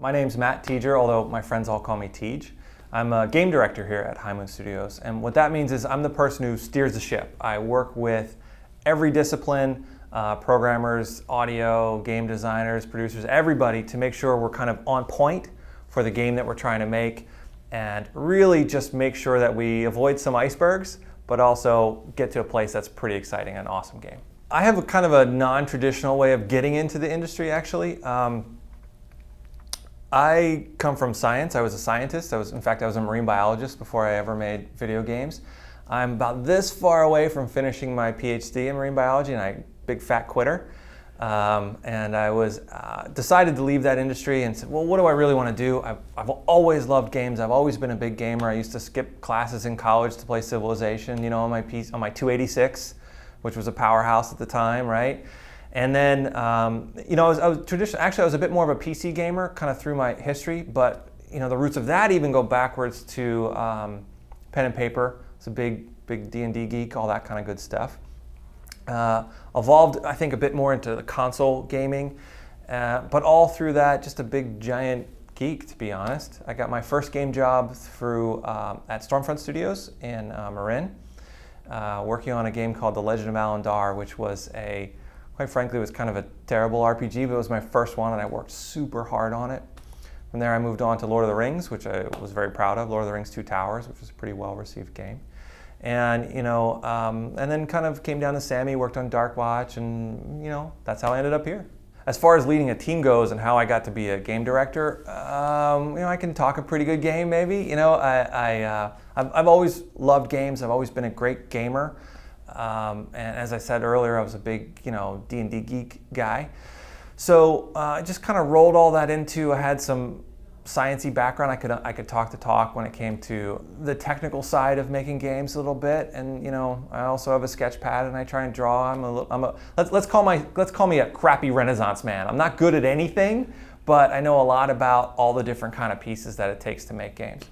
My name's Matt Teager, although my friends all call me Teej. I'm a game director here at High Moon Studios, and what that means is I'm the person who steers the ship. I work with every discipline, programmers, audio, game designers, producers, everybody to make sure we're kind of on point for the game that we're trying to make, and really just make sure that we avoid some icebergs, but also get to a place that's pretty exciting and an awesome game. I have a kind of a non-traditional way of getting into the industry, actually. I come from science. I was a scientist. In fact, I was a marine biologist before I ever made video games. I'm about this far away from finishing my PhD in marine biology, and I'm a big fat quitter. And I was decided to leave that industry and said, well, what do I really want to do? I've always loved games. I've always been a big gamer. I used to skip classes in college to play Civilization, you know, on my 286, which was a powerhouse at the time, right? And then, you know, I was a bit more of a PC gamer, kind of through my history, but you know, the roots of that even go backwards to pen and paper. It's a big D&D geek, all that kind of good stuff. Evolved, I think, a bit more into the console gaming, but all through that, just a big giant geek, to be honest. I got my first game job through at Stormfront Studios in Marin, working on a game called The Legend of Alandar, which was quite frankly, was kind of a terrible RPG, but it was my first one, and I worked super hard on it. From there, I moved on to Lord of the Rings, which I was very proud of. Lord of the Rings: Two Towers, which was a pretty well-received game. And you know, and then kind of came down to Sammy, worked on Dark Watch, and you know, that's how I ended up here. As far as leading a team goes and how I got to be a game director, you know, I can talk a pretty good game, maybe. You know, I've always loved games. I've always been a great gamer. And as I said earlier, I was a big, you know, D&D geek guy. So I just kind of rolled all that into, I had some sciencey background. I could talk the talk when it came to the technical side of making games a little bit. And you know, I also have a sketch pad and I try and draw. Let's call me a crappy Renaissance man. I'm not good at anything, but I know a lot about all the different kind of pieces that it takes to make games.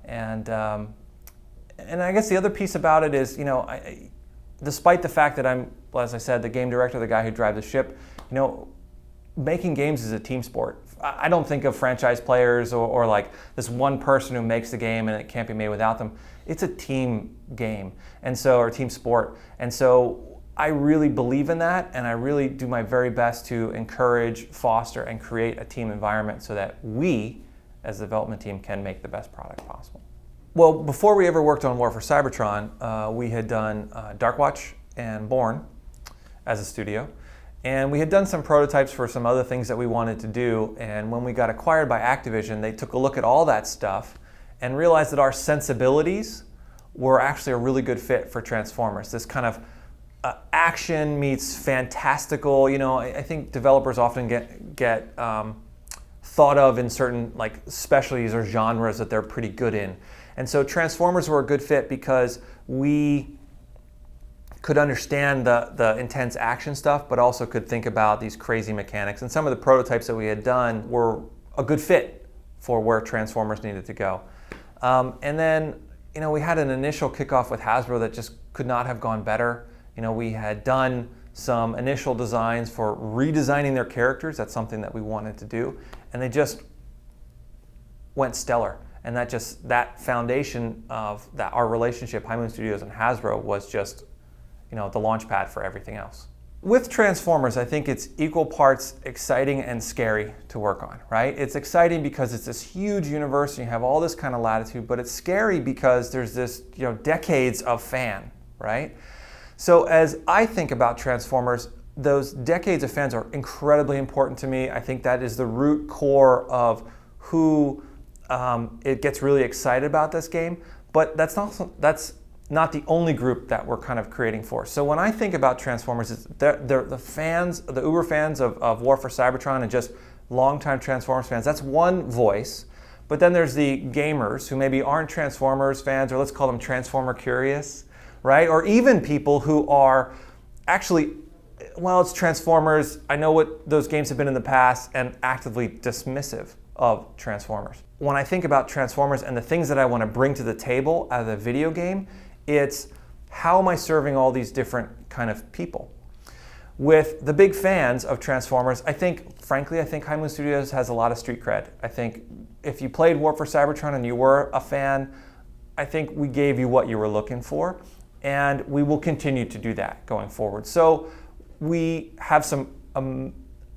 And I guess the other piece about it is, you know, despite the fact that I'm, well, as I said, the game director, the guy who drives the ship, you know, making games is a team sport. I don't think of franchise players or like this one person who makes the game and it can't be made without them. It's a team game, and so, or team sport. And so I really believe in that, and I really do my very best to encourage, foster, and create a team environment so that we, as the development team, can make the best product possible. Well, before we ever worked on War for Cybertron, we had done Dark Watch and Born as a studio. And we had done some prototypes for some other things that we wanted to do. And when we got acquired by Activision, they took a look at all that stuff and realized that our sensibilities were actually a really good fit for Transformers. This kind of action meets fantastical, you know, I think developers often get thought of in certain like specialties or genres that they're pretty good in. And so Transformers were a good fit because we could understand the intense action stuff, but also could think about these crazy mechanics. And some of the prototypes that we had done were a good fit for where Transformers needed to go. And then, you know, we had an initial kickoff with Hasbro that just could not have gone better. You know, we had done some initial designs for redesigning their characters. That's something that we wanted to do. And they just went stellar. And that foundation of our relationship, High Moon Studios and Hasbro, was just, you know, the launch pad for everything else. With Transformers, I think it's equal parts exciting and scary to work on, right? It's exciting because it's this huge universe and you have all this kind of latitude, but it's scary because there's this, you know, decades of fan, right? So as I think about Transformers, those decades of fans are incredibly important to me. I think that is the root core of who it gets really excited about this game, but that's not the only group that we're kind of creating for. So when I think about Transformers, they're the fans, the uber fans of War for Cybertron and just longtime Transformers fans. That's one voice. But then there's the gamers who maybe aren't Transformers fans, or let's call them Transformer curious, right? Or even people who are actually, well, it's Transformers, I know what those games have been in the past, and actively dismissive of Transformers. When I think about Transformers and the things that I want to bring to the table out of the video game, it's how am I serving all these different kind of people? with the big fans of Transformers, frankly, I think High Moon Studios has a lot of street cred. I think if you played War for Cybertron and you were a fan, I think we gave you what you were looking for, and we will continue to do that going forward. So we have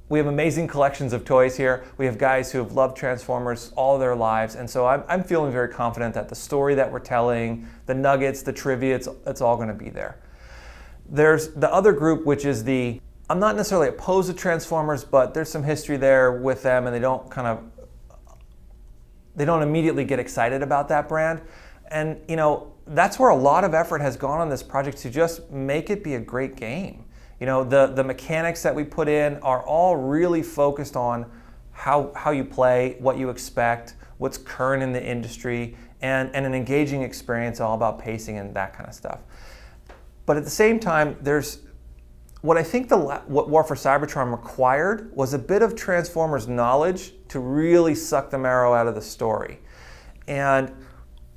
we have amazing collections of toys here. We have guys who have loved Transformers all their lives, and so I'm feeling very confident that the story that we're telling, the nuggets, the trivia, it's all going to be there. There's the other group, which is I'm not necessarily opposed to Transformers, but there's some history there with them, and they don't immediately get excited about that brand. And that's where a lot of effort has gone on this project to just make it be a great game. The mechanics that we put in are all really focused on how you play, what you expect, what's current in the industry, and an engaging experience all about pacing and that kind of stuff. But at the same time, there's what I think what War for Cybertron required was a bit of Transformers knowledge to really suck the marrow out of the story. And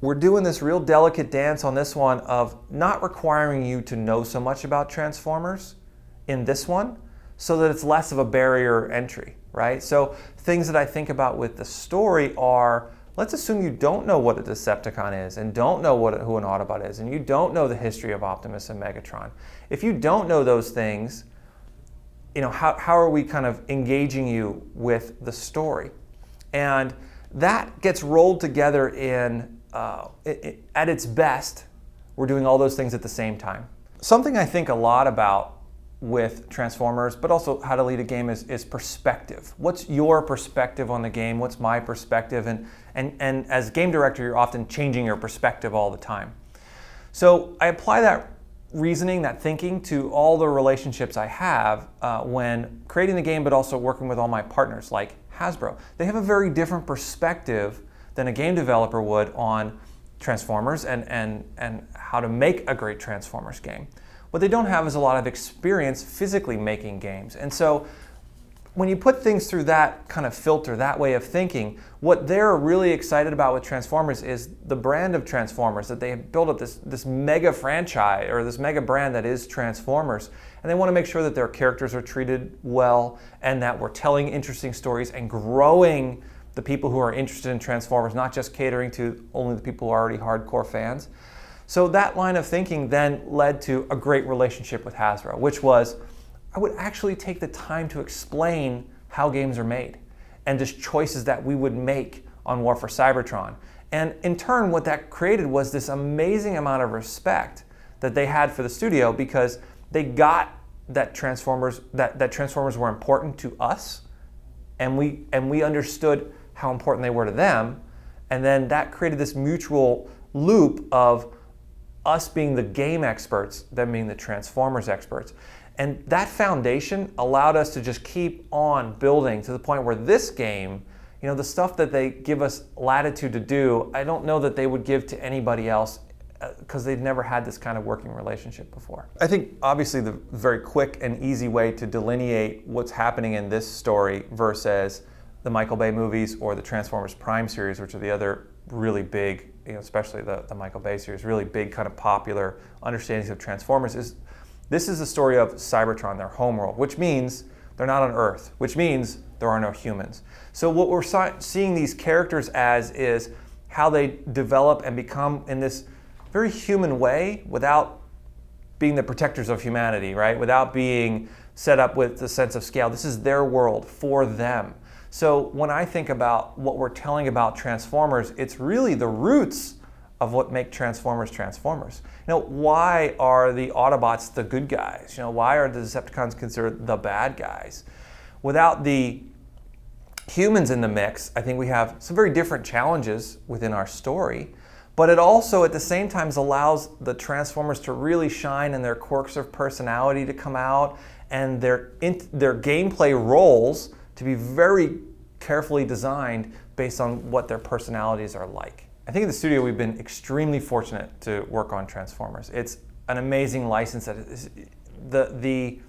we're doing this real delicate dance on this one of not requiring you to know so much about Transformers in this one so that it's less of a barrier entry, right? So things that I think about with the story are, let's assume you don't know what a Decepticon is and don't know who an Autobot is, and you don't know the history of Optimus and Megatron. If you don't know those things, how are we kind of engaging you with the story? And that gets rolled together at its best, we're doing all those things at the same time. Something I think a lot about with Transformers, but also how to lead a game is perspective. What's your perspective on the game? What's my perspective? And as game director, you're often changing your perspective all the time. So I apply that reasoning, that thinking to all the relationships I have when creating the game, but also working with all my partners like Hasbro. They have a very different perspective than a game developer would on Transformers and how to make a great Transformers game. What they don't have is a lot of experience physically making games. And so when you put things through that kind of filter, that way of thinking, what they're really excited about with Transformers is the brand of Transformers, that they have built up this mega franchise or this mega brand that is Transformers. And they want to make sure that their characters are treated well and that we're telling interesting stories and growing the people who are interested in Transformers, not just catering to only the people who are already hardcore fans. So that line of thinking then led to a great relationship with Hasbro, which was I would actually take the time to explain how games are made and just choices that we would make on War for Cybertron. And in turn, what that created was this amazing amount of respect that they had for the studio because they got that Transformers were important to us, and we understood how important they were to them, and then that created this mutual loop of us being the game experts, them being the Transformers experts. And that foundation allowed us to just keep on building to the point where this game, the stuff that they give us latitude to do, I don't know that they would give to anybody else because they've never had this kind of working relationship before. I think obviously the very quick and easy way to delineate what's happening in this story versus the Michael Bay movies or the Transformers Prime series, which are the other really big, especially the Michael Bay series, really big kind of popular understandings of Transformers, is this is the story of Cybertron, their homeworld, which means they're not on Earth, which means there are no humans. So what we're seeing these characters as is how they develop and become in this very human way without being the protectors of humanity, right? Without being set up with the sense of scale. This is their world for them. So when I think about what we're telling about Transformers, it's really the roots of what make Transformers Transformers. Why are the Autobots the good guys? Why are the Decepticons considered the bad guys? Without the humans in the mix, I think we have some very different challenges within our story, but it also at the same time allows the Transformers to really shine and their quirks of personality to come out and their gameplay roles to be very carefully designed based on what their personalities are like. I think in the studio we've been extremely fortunate to work on Transformers. It's an amazing license that is, the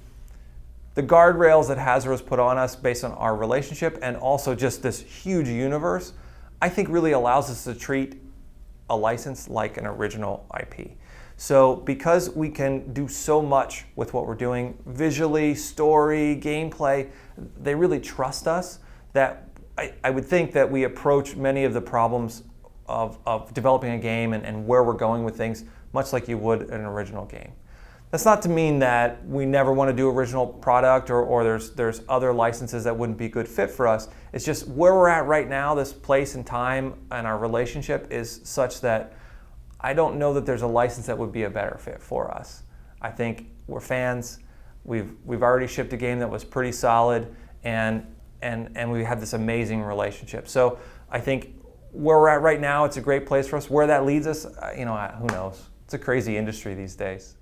guardrails that Hasbro's put on us based on our relationship and also just this huge universe, I think really allows us to treat a license like an original IP. So because we can do so much with what we're doing, visually, story, gameplay, they really trust us that I would think that we approach many of the problems of developing a game and where we're going with things much like you would an original game. That's not to mean that we never want to do original product or there's other licenses that wouldn't be a good fit for us. It's just where we're at right now, this place and time and our relationship is such that I don't know that there's a license that would be a better fit for us. I think we're fans. We've already shipped a game that was pretty solid and we have this amazing relationship. So I think where we're at right now, it's a great place for us. Where that leads us, who knows? It's a crazy industry these days.